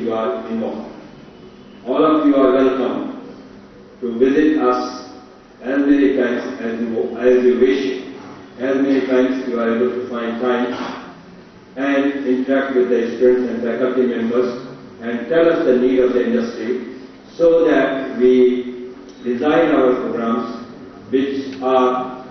you are involved. All of you are welcome to visit us as many times as you wish, as many times you are able to find time, and interact with the students and faculty members and tell us the need of the industry so that we design our programs which are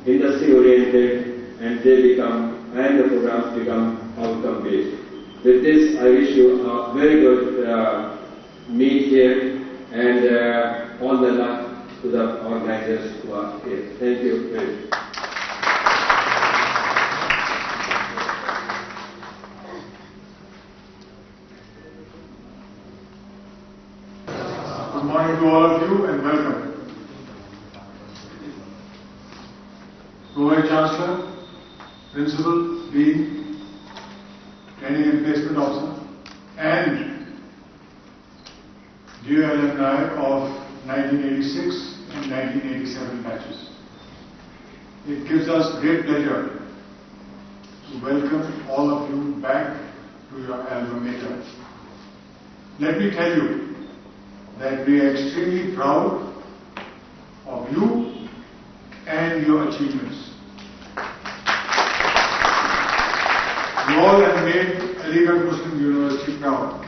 industry oriented and the programs become outcome based. With this, I wish you a very good meet here and all the luck to the organizers who are here. Thank you very much. Good morning to all of you and welcome. Pro-Vice Chancellor, Principal, Dean, Training and Placement Officer, and dear alumni of 1986 and 1987 batches. It gives us great pleasure to welcome all of you back to your alma mater. Let me tell you that we are extremely proud of you and your achievements. You all have made Aligarh Muslim University proud.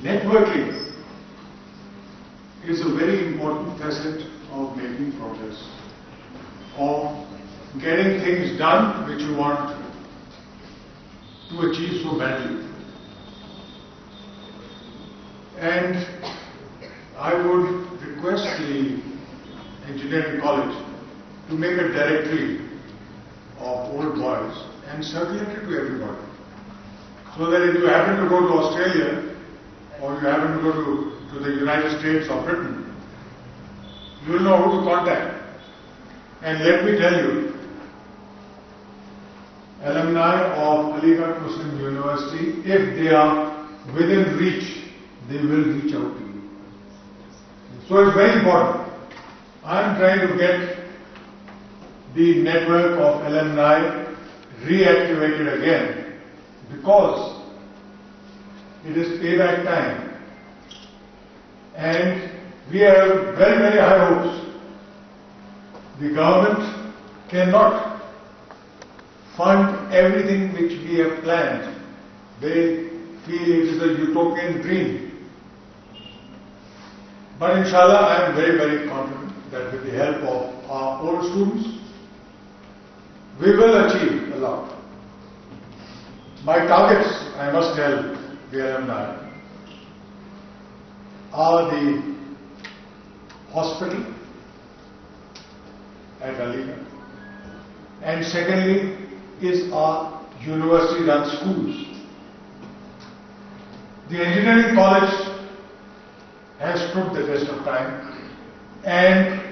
Networking is a very important facet of making progress, of getting things done which you want to achieve so badly. And I would request the engineering college to make a directory of old boys and circulate it to everybody, so that if you happen to go to Australia or you happen to go to the United States or Britain, you will know who to contact. And let me tell you, alumni of Aligarh Muslim University, if they are within reach, they will reach out to you. So it's very important. I am trying to get the network of alumni reactivated again because it is payback time. And we have very, very high hopes. The government cannot fund everything which we have planned. They feel it is a utopian dream. But inshallah, I am very, very confident that with the help of our old students, we will achieve a lot. My targets, I must tell the alumni, are the hospital at Aligarh, and secondly is our university-run schools. The engineering college has stood the test of time, and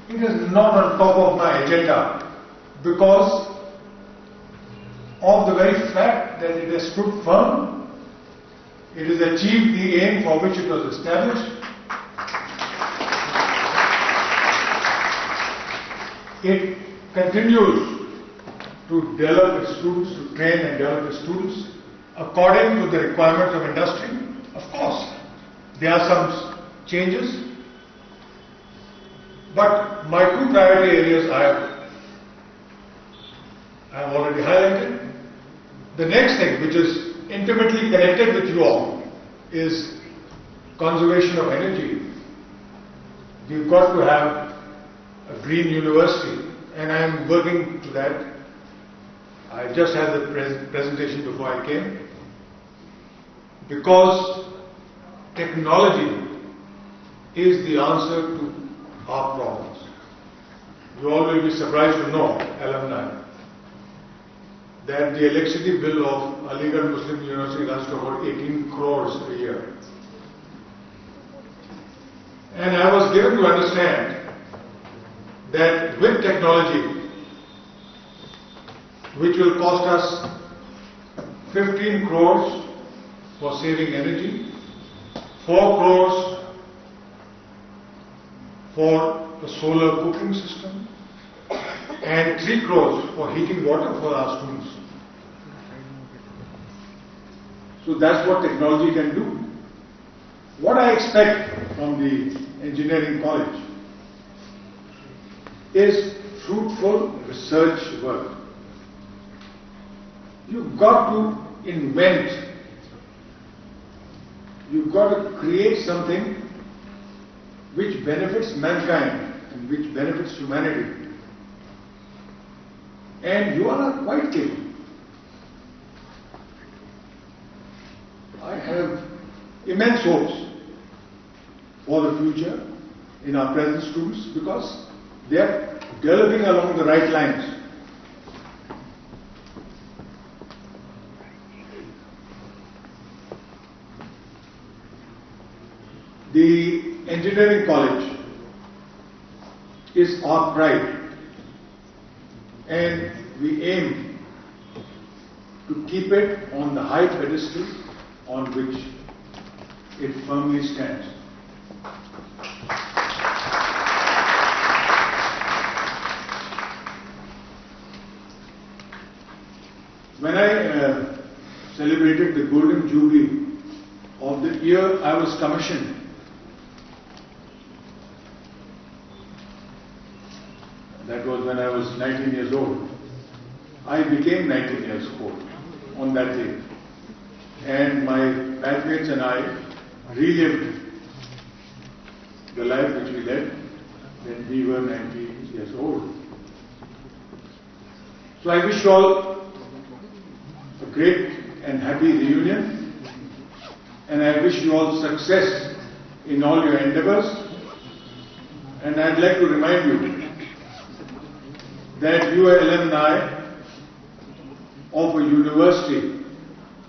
it is not on top of my agenda because of the very fact that it has stood firm. It has achieved the aim for which it was established. It continues to develop its students, to train and develop its students according to the requirements of industry. Of course, there are some changes, but my two priority areas I have already highlighted. The next thing, which is intimately connected with you all, is conservation of energy. We've got to have a green university, and I am working to that. I just had the presentation before I came, because technology is the answer to our problems. You all will be surprised to know, alumni, that the electricity bill of Aligarh Muslim University runs to about 18 crores a year. And I was given to understand that with technology, which will cost us 15 crores for saving energy, 4 crores for a solar cooking system, and 3 crores for heating water for our students. So that's what technology can do. What I expect from the engineering college is fruitful research work. You've got to invent. You've got to create something which benefits mankind and which benefits humanity. And you all are quite capable. I have immense hopes for the future in our present students because they are developing along the right lines. The engineering college is our pride, and we aim to keep it on the high pedestal on which it firmly stands. When I celebrated the Golden Jubilee of the year I was commissioned, that was when I was 19 years old. I became 19 years old on that day. And my batchmates and I relived the life which we led when we were 19 years old. So I wish you all a great and happy reunion, and I wish you all success in all your endeavors. And I'd like to remind you that you are alumni of a university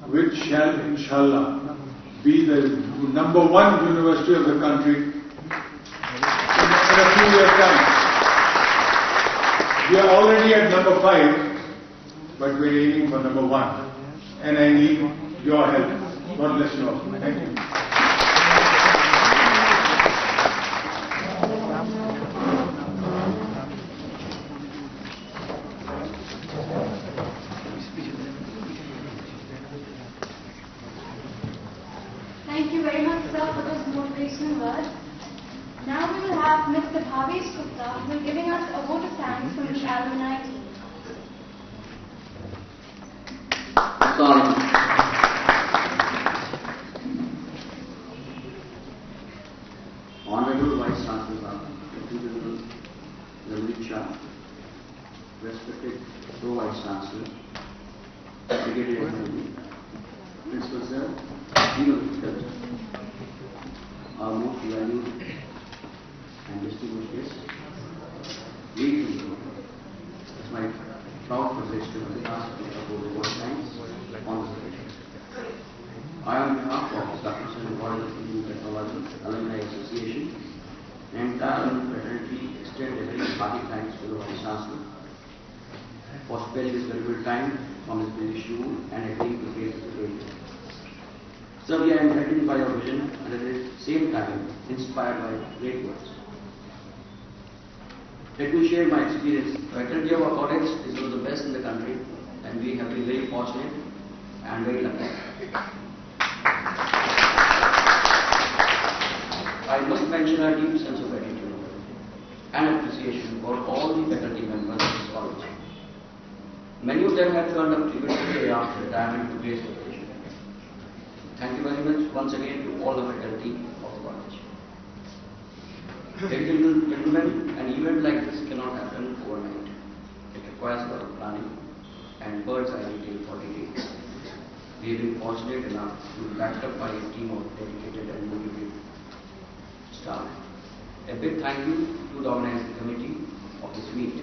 which shall, inshallah, be the #1 university of the country in a few years' time. We are already at #5, but we are aiming for #1. And I need your help. God bless you all. Thank you. Thank you very much, sir, for those motivational words. Now we will have Mr. Bhavesh Gupta, who will be giving us a vote of thanks from the alumni team. Honorable Vice Chancellor, Lieutenant Lamrit Shah, respected Pro-Vice Chancellor, Brigadier General, Principal Sir, Dean of Faculty, our most valued and distinguished guests, ladies and gentlemen, it's my proud privilege to be asked to support the vote thanks on this occasion. I, on behalf of the Dr. Royal Institute of Technology Alumni Association and entire fraternity, extend a very hearty thanks to the Vice Chancellor for sparing this valuable time from his busy schedule and agreeing to face this occasion. Sir, we are enlightened by your vision and at the same time inspired by great words. Let me share my experience. The fraternity of our college is one of the best in the country, and we have been very fortunate and very lucky. I must mention our deep sense of gratitude and appreciation for all the faculty members of this college. Many of them have turned up today after retirement to grace the occasion. Thank you very much once again to all the faculty of the college. Ladies and gentlemen, an event like this cannot happen overnight. It requires a lot of planning and bird's eye detail for details. We have been fortunate enough to be backed up by a team of dedicated and motivated staff. A big thank you to the organizing committee of this meet,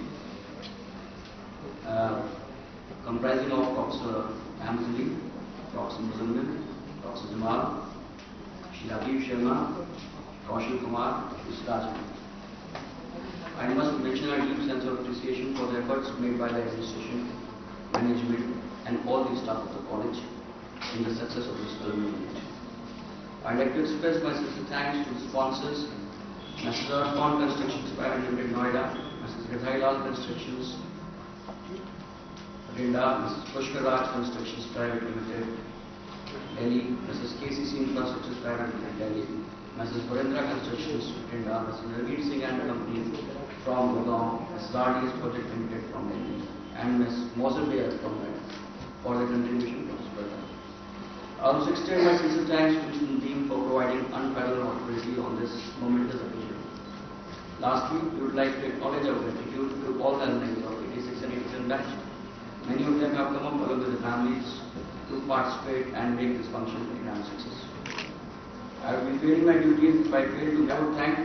comprising of Professor Amzali, Professor Muzammil, Professor Jamal, Shri Sharma, Roshan Kumar, Mr. Rajan. I must mention our deep sense of appreciation for the efforts made by the administration, management, and all the staff of the college in the success of this alumni meet. I'd like to express my sincere thanks to the sponsors, Mr. Con Constructions Private Limited Noida, Mr. Mr. Gathai Constructions, Rinda, Mrs. Pushkar Raj Constructions Private Limited, Delhi, Mrs. KCC Infrastructure Private Limited, Delhi, Mrs. Varendra Constructions, Rinda, Mrs. Ranveer Singh and Company from Gurgaon, Mrs. RDS Project Limited from Delhi, and Ms. Mausolea from Delhi for the contribution to this program. I also extend my sincere thanks to the team for providing unparalleled opportunity on this momentous occasion. Lastly, we would like to acknowledge our gratitude to all the alumni of 86 and 87 batch. Many of them have come up along with their families to participate and make this function a grand success. I will be failing my duty if I fail to thank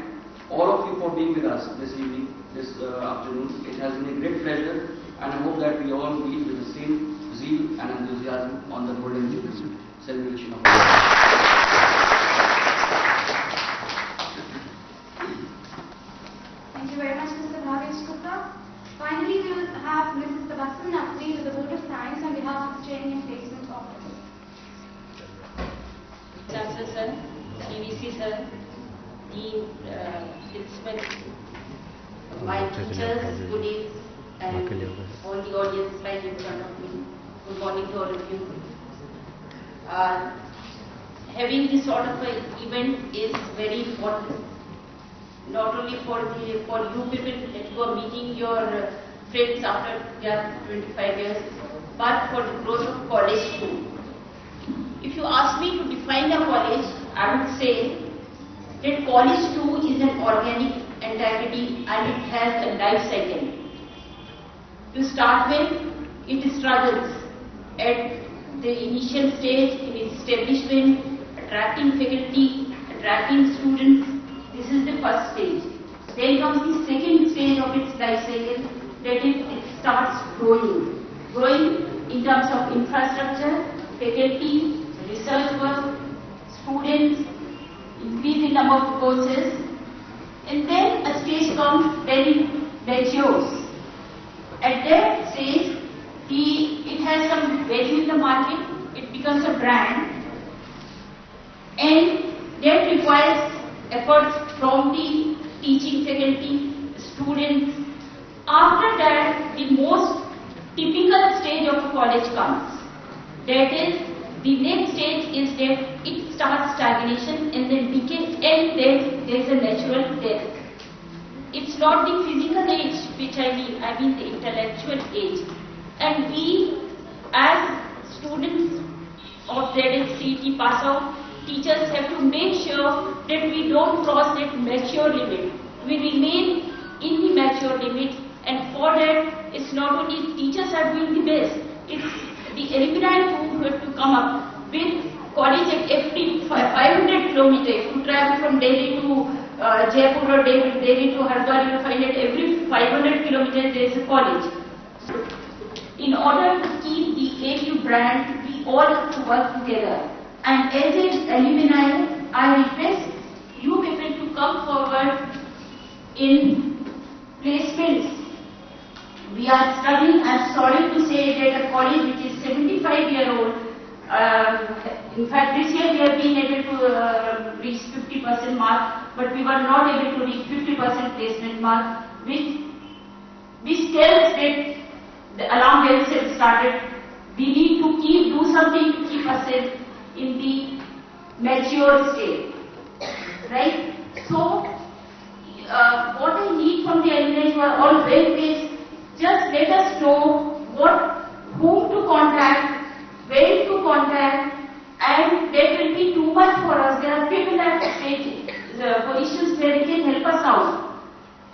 all of you for being with us this evening, this afternoon. It has been a great pleasure, and I hope that we all meet with the same zeal and enthusiasm on the Golden Jubilee celebration of Thank you very much, Mr. Bhavesh Gupta. Finally, we will have Mrs. Tabassum Naqvi with the vote of thanks on behalf of the Training and Placement Office. Chancellor sir, CVC sir, Dean, Principal, my teachers, good evening, and all the audience right in front of me. Good morning to all of you. Having this sort of an event is very important. Not only for you people that you are meeting your friends after 25 years, but for the growth of college too. If you ask me to define a college, I would say that college too is an organic entity and it has a life cycle. To start with, it struggles at the initial stage in its establishment, attracting faculty, attracting students. This is the first stage. Then comes the second stage of its life cycle, that it starts growing. Growing in terms of infrastructure, faculty, research work, students, increase in number of courses, and then a stage comes when it matures. At that stage, it has some value in the market, it becomes a brand, and that requires efforts from the teaching faculty, students. After that, the most typical stage of a college comes. That is, the next stage is that it starts stagnation and then decay, and then there is a natural death. It's not the physical age which I mean the intellectual age. And we, as students of ZSCET pass out, teachers have to make sure that we don't cross that mature limit. We remain in the mature limit, and for that, it's not only teachers are doing the best, it's the alumni who have to come up with college at every 500 kilometers. To travel from Delhi to Jaipur or Delhi to Hardwar, you will find that every 500 kilometers there is a college. So, in order to keep the AU brand, we all have to work together. And as an alumni, I request you people to come forward in placements. We are studying, I'm sorry to say that a college which is 75-year-old, in fact this year we have been able to reach 50% mark, but we were not able to reach 50% placement mark, which tells that the alarm bells have started. We need to do something to keep us in the mature state, right? So, what I need from the alumni who are all well placed, just let us know whom to contact, where to contact, and that will be too much for us. There are people at the positions where they can help us out.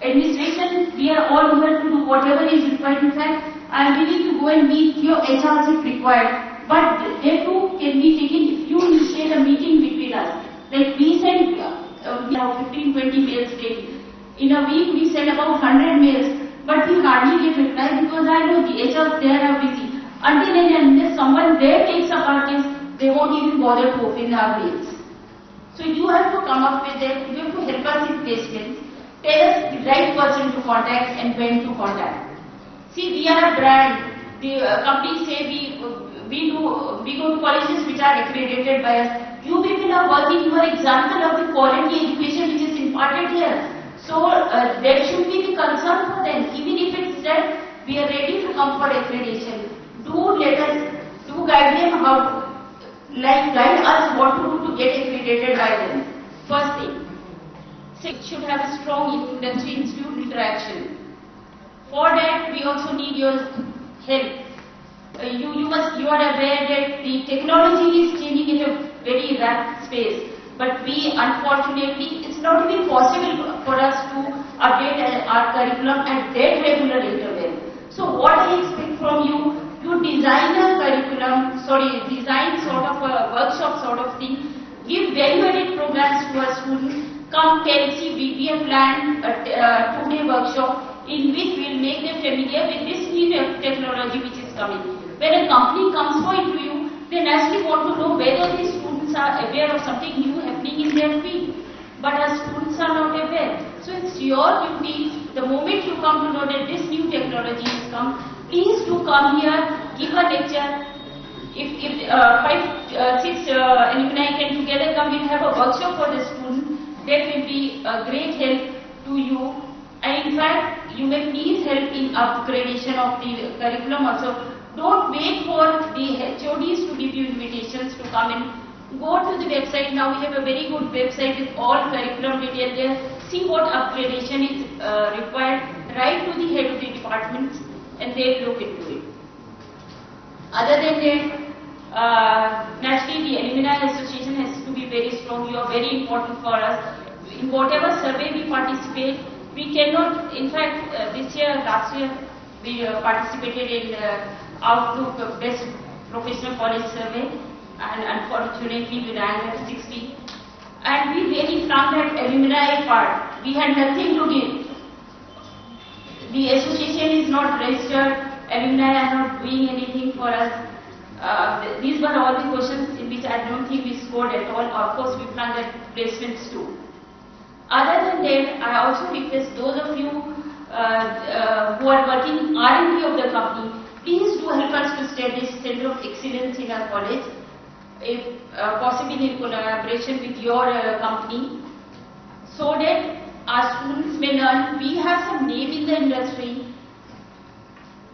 Administration, we are all here to do whatever is required. In fact, I am willing to go and meet your HRs if required. But they too can be taken if you initiate a meeting between us. Like we send 15-20 mails daily. In a week we send about 100 mails, but we hardly get reply because I know the HRs there are busy. Until and unless someone there takes up our case, they won't even bother to open our mails. So you have to come up with them, you have to help us in placements. Tell us the right person to contact and when to contact. See, we are a brand. The companies say we go to colleges which are accredited by us. You people are working, you are example of the quality education which is imparted here. So there should be the concern for them. Even if it's that we are ready to come for accreditation, do guide them how, guide us what to do to get accredited by them. First thing. Six, should have a strong industry-institute interaction. For that, we also need your help. You are aware that the technology is changing in a very rapid space, but we, unfortunately, it's not even possible for us to update our curriculum at that regular interval. So what I expect from you, you design a curriculum, design sort of a workshop sort of thing, give value-added programs to our students, come tell, see, we have planned a 2-day workshop in which we will make them familiar with this new technology which is coming. When a company comes for interview, they naturally want to know whether these students are aware of something new happening in their field. But our students are not aware. So it's your duty, the moment you come to know that this new technology has come, please do come here, give a lecture. If 5, 6 alumni can together come, we'll have a workshop for the students. That will be a great help to you. And in fact, you may please help in upgradation of the curriculum also. Don't wait for the HODs to give you invitations to come in. Go to the website. Now we have a very good website with all curriculum detail there. See what upgradation is required. Write to the head of the departments and they'll look into it. Other than that, naturally the Alumni Association has to be very strong. You are very important for us. In whatever survey we participate, we cannot, in fact, last year, we participated in Outlook Best Professional College Survey, and unfortunately we ranked at 60. And we really flunked that alumni part. We had nothing to give. The association is not registered, alumni are not doing anything for us. These were all the questions in which I don't think we scored at all. Of course, we flunked at placements too. Other than that, I also request those of you who are working in R&D of the company, please do help us to establish Center of Excellence in our college, if possible in collaboration with your company, so that our students may learn. We have some name in the industry.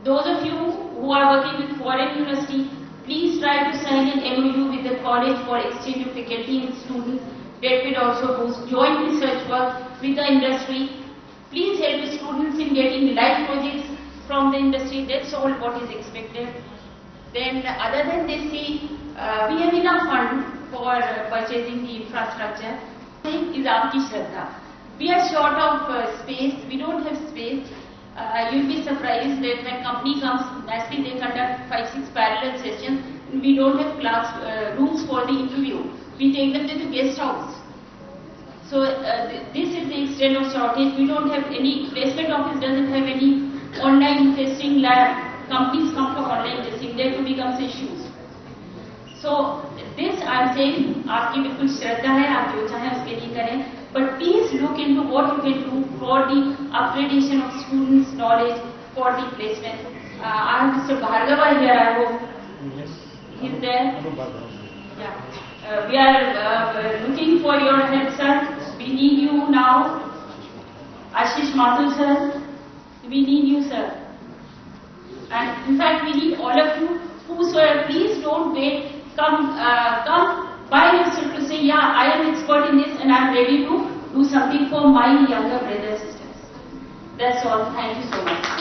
Those of you who are working with foreign university, please try to sign an MOU with the college for exchange of faculty and students. That will also boost joint research work with the industry. Please help the students in getting live projects from the industry. That's all what is expected. Then other than this, we have enough fund for purchasing the infrastructure. Is Aapki Shraddha. We are short of space. We don't have space. You'll be surprised that when company comes, naturally they conduct 5-6 parallel sessions. And we don't have class rooms for the interview. We take them to the guest house. So this is the extent of shortage. We don't have any, placement office doesn't have any online testing lab. Companies come for online testing, therefore becomes issues. So this I'm saying, आपकी बिल्कुल श्रद्धा है, आप जो चाहें उसके लिए करें. But please look into what you can do for the upgradation of students' knowledge for the placement. I have Mr. Bhargava here, I hope. Yes. He's there. Yeah. We are looking for your help, sir. We need you now. Ashish Mathur, sir. We need you, sir. And in fact, we need all of you. Whosoever, please don't wait. Come by yourself to say, yeah, I am expert in this and I am ready to do something for my younger brothers and sisters. That's all. Thank you so much.